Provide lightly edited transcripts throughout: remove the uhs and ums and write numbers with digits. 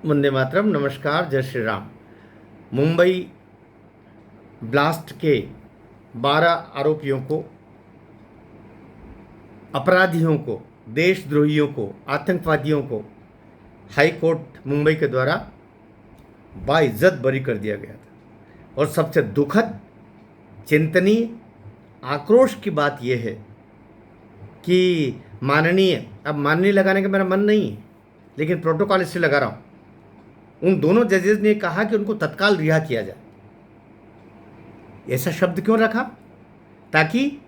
वंदे मातरम। नमस्कार, जय श्री राम। मुंबई ब्लास्ट के 12 आरोपियों को, अपराधियों को, देशद्रोहियों को, आतंकवादियों को हाई कोर्ट मुंबई के द्वारा बाइज्जत बरी कर दिया गया था। और सबसे दुखद, चिंतनीय, आक्रोश की बात यह है कि अब माननीय लगाने का मेरा मन नहीं है, लेकिन प्रोटोकॉल इससे लगा रहा हूँ। उन दोनों जजेस ने कहा कि उनको तत्काल रिहा किया जाए। ऐसा शब्द क्यों रखा? ताकि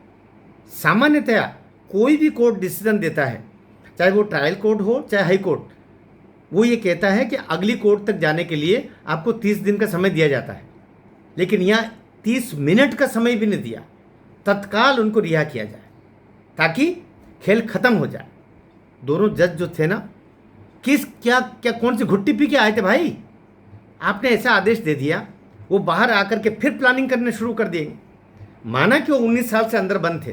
सामान्यतया कोई भी कोर्ट डिसीजन देता है, चाहे वो ट्रायल कोर्ट हो चाहे हाई कोर्ट, वो ये कहता है कि अगली कोर्ट तक जाने के लिए आपको 30 दिन का समय दिया जाता है। लेकिन यहाँ 30 मिनट का समय भी नहीं दिया, तत्काल उनको रिहा किया जाए ताकि खेल खत्म हो जाए। दोनों जज जो थे ना, क्या कौन सी घुट्टी पी के आए थे भाई? आपने ऐसा आदेश दे दिया, वो बाहर आकर के फिर प्लानिंग करने शुरू कर देंगे। माना कि वो 19 साल से अंदर बंद थे,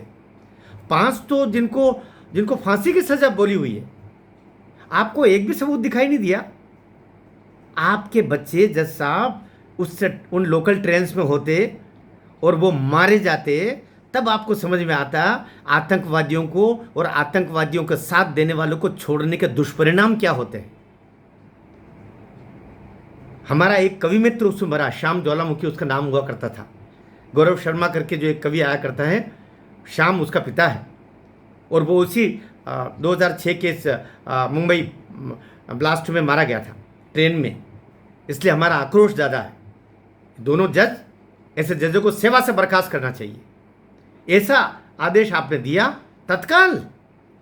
5 तो जिनको फांसी की सजा बोली हुई है, आपको एक भी सबूत दिखाई नहीं दिया। आपके बच्चे जज साहब उससे उन लोकल ट्रेन्स में होते और वो मारे जाते, तब आपको समझ में आता आतंकवादियों को और आतंकवादियों का साथ देने वालों को छोड़ने के दुष्परिणाम क्या होते हैं। हमारा एक कवि मित्र उसमें मरा, श्याम ज्वालामुखी उसका नाम हुआ करता था। गौरव शर्मा करके जो एक कवि आया करता है, श्याम उसका पिता है। और वो उसी 2006 के मुंबई ब्लास्ट में मारा गया था ट्रेन में। इसलिए हमारा आक्रोश ज़्यादा है। दोनों जज, ऐसे जजों को सेवा से बर्खास्त करना चाहिए। ऐसा आदेश आपने दिया तत्काल।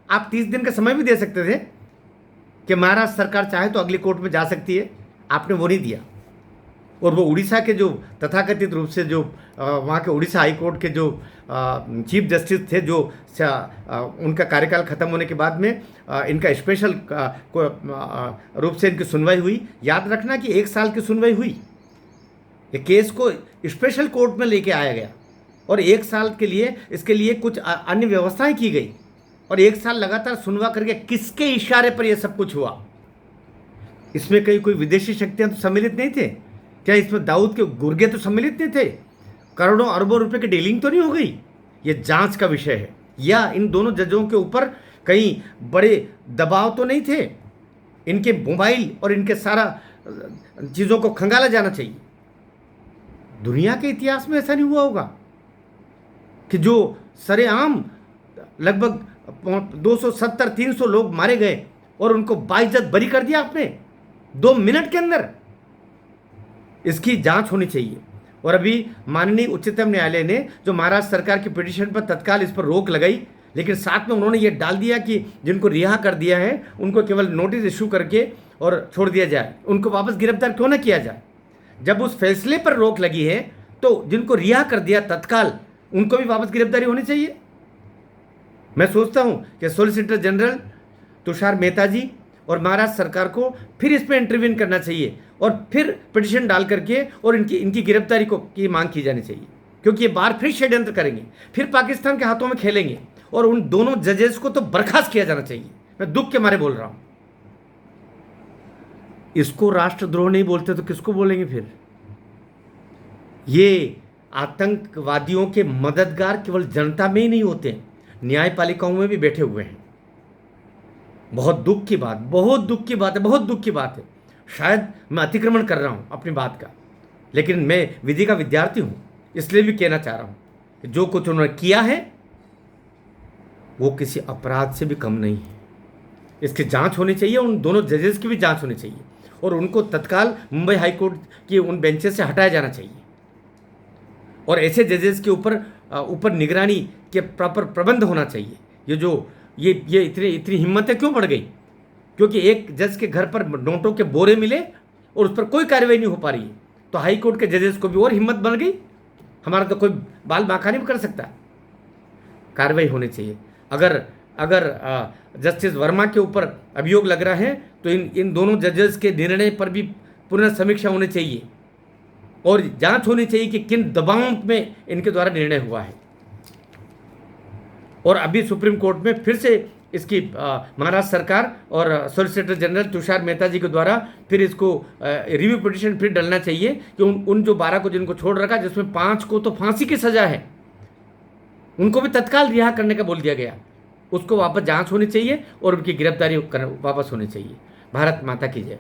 आप 30 दिन का समय भी दे सकते थे कि महाराष्ट्र सरकार चाहे तो अगली कोर्ट में जा सकती है, आपने वो नहीं दिया। और वो उड़ीसा के जो तथाकथित रूप से जो वहाँ के उड़ीसा हाई कोर्ट के जो चीफ जस्टिस थे, जो उनका कार्यकाल खत्म होने के बाद में इनका स्पेशल रूप से इनकी सुनवाई हुई। याद रखना कि 1 साल की सुनवाई हुई। ये केस को स्पेशल कोर्ट में लेके आया गया और 1 साल के लिए इसके लिए कुछ अन्य व्यवस्थाएं की गई और 1 साल लगातार सुनवा करके किसके इशारे पर यह सब कुछ हुआ? इसमें कहीं कोई विदेशी शक्तियां तो सम्मिलित नहीं थे क्या? इसमें दाऊद के गुर्गे तो सम्मिलित नहीं थे? करोड़ों अरबों रुपए की डीलिंग तो नहीं हो गई? ये जांच का विषय है। या इन दोनों जजों के ऊपर कहीं बड़े दबाव तो नहीं थे? इनके मोबाइल और इनके सारा चीज़ों को खंगाला जाना चाहिए। दुनिया के इतिहास में ऐसा नहीं हुआ होगा कि जो सरेआम लगभग 270-300 लोग मारे गए और उनको बाइज्जत बरी कर दिया आपने 2 मिनट के अंदर। इसकी जांच होनी चाहिए। और अभी माननीय उच्चतम न्यायालय ने जो महाराष्ट्र सरकार की पिटीशन पर तत्काल इस पर रोक लगाई, लेकिन साथ में उन्होंने ये डाल दिया कि जिनको रिहा कर दिया है उनको केवल नोटिस इशू करके और छोड़ दिया जाए, उनको वापस गिरफ्तार क्यों ना किया जाए? जब उस फैसले पर रोक लगी है तो जिनको रिहा कर दिया तत्काल, उनको भी वापस गिरफ्तारी होनी चाहिए। मैं सोचता हूं कि सॉलिसिटर जनरल तुषार मेहता जी और महाराष्ट्र सरकार को फिर इस पर इंटरवीन करना चाहिए और फिर पिटीशन डाल करके और इनकी गिरफ्तारी की मांग की जानी चाहिए, क्योंकि ये बार फिर षड्यंत्र करेंगे, फिर पाकिस्तान के हाथों में खेलेंगे। और उन दोनों जजेस को तो बर्खास्त किया जाना चाहिए। मैं दुख के मारे बोल रहा हूं। इसको राष्ट्रद्रोह नहीं बोलते तो किसको बोलेंगे फिर? ये आतंकवादियों के मददगार केवल जनता में ही नहीं होते, न्यायपालिकाओं में भी बैठे हुए हैं। बहुत दुख की बात, बहुत दुख की बात है, बहुत दुख की बात है। शायद मैं अतिक्रमण कर रहा हूं अपनी बात का, लेकिन मैं विधि का विद्यार्थी हूं, इसलिए भी कहना चाह रहा हूं कि जो कुछ उन्होंने किया है वो किसी अपराध से भी कम नहीं है। इसकी जांच होनी चाहिए, उन दोनों जजेस की भी जांच होनी चाहिए और उनको तत्काल मुंबई हाई कोर्ट की उन बेंचेस से हटाया जाना चाहिए। और ऐसे जजेस के ऊपर निगरानी के प्रॉपर प्रबंध होना चाहिए। ये इतनी हिम्मतें क्यों बढ़ गई? क्योंकि एक जज के घर पर नोटों के बोरे मिले और उस पर कोई कार्रवाई नहीं हो पा रही है, तो हाई कोर्ट के जजेस को भी और हिम्मत बन गई। हमारा तो कोई बाल बांका नहीं कर सकता। कार्रवाई होनी चाहिए। अगर जस्टिस वर्मा के ऊपर अभियोग लग रहा है तो इन दोनों जजेस के निर्णय पर भी पुनः समीक्षा होनी चाहिए और जांच होनी चाहिए कि किन दबावों में इनके द्वारा निर्णय हुआ है। और अभी सुप्रीम कोर्ट में फिर से इसकी महाराष्ट्र सरकार और सॉलिसिटर जनरल तुषार मेहता जी के द्वारा फिर इसको रिव्यू पिटिशन फिर डलना चाहिए कि उन जो 12 को जिनको छोड़ रखा, जिसमें 5 को तो फांसी की सजा है, उनको भी तत्काल रिहा करने का बोल दिया गया, उसको वापस जांच होनी चाहिए और उनकी गिरफ्तारी वापस होनी चाहिए। भारत माता की जय।